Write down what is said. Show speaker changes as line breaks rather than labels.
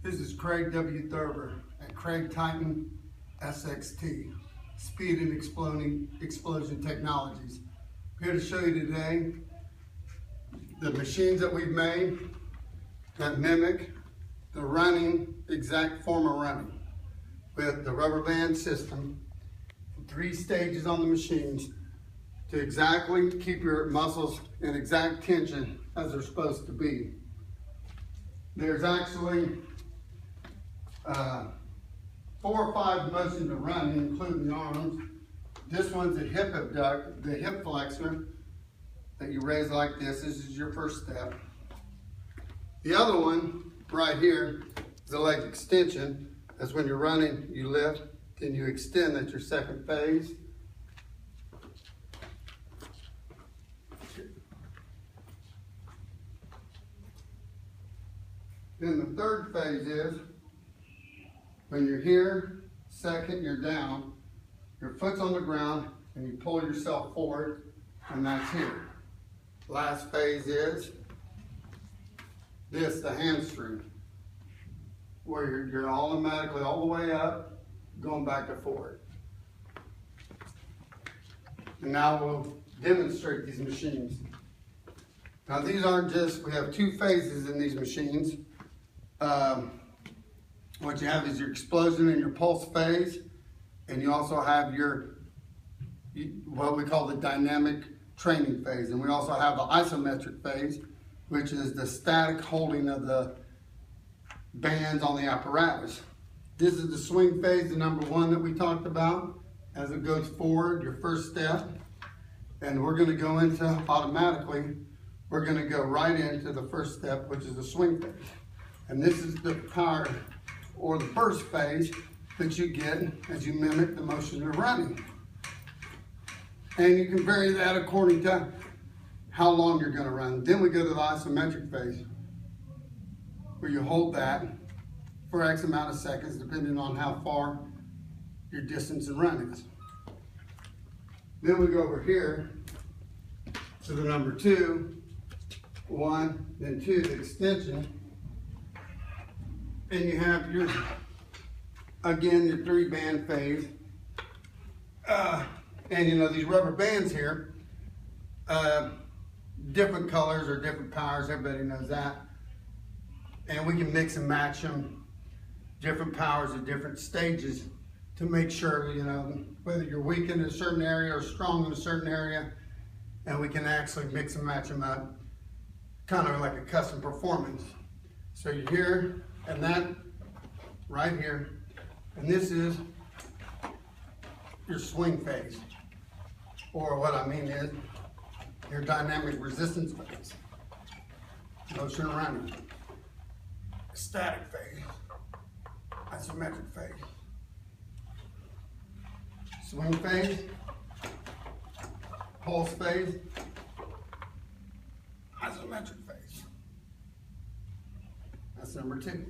This is Craig W. Thurber at Craig Titan SXT, Speed and Explosion Technologies. I'm here to show you today the machines that we've made that mimic the exact form of running with the rubber band system, 3 stages on the machines to exactly keep your muscles in exact tension as they're supposed to be. There's actually 4 or 5 motions of running, including the arms. This one's a hip abductor, the hip flexor that you raise like this. This is your first step. The other one right here is a leg extension. That's when you're running, you lift, then you extend. That's your second phase. Then the third phase is when you're here, second, you're down, your foot's on the ground, and you pull yourself forward, and that's here. Last phase is this, the hamstring, where you're automatically all the way up, going back and forward. And now we'll demonstrate these machines. Now these aren't just, we have 2 phases in these machines. What you have is your explosion and your pulse phase, and you also have your, what we call the dynamic training phase, and we also have the isometric phase, which is the static holding of the bands on the apparatus. This is the swing phase, the number 1 that we talked about. As it goes forward, your first step, and we're going to go into automatically, we're going to go right into the first step, which is the swing phase. And this is the power or the burst phase that you get as you mimic the motion of running. And you can vary that according to how long you're going to run. Then we go to the isometric phase, where you hold that for X amount of seconds, depending on how far your distance in run is. Then we go over here to the number 2, 1, then 2, the extension. And you have your, again, your 3 band phase. And you know, these rubber bands here, different colors or different powers, everybody knows that. And we can mix and match them, different powers at different stages to make sure, you know, whether you're weak in a certain area or strong in a certain area, and we can actually mix and match them up, kind of like a custom performance. So you're here, and that right here, and this is your swing phase, or what I mean is your dynamic resistance phase, motion running, static phase, isometric phase, swing phase, pulse phase, isometric phase. That's number 2.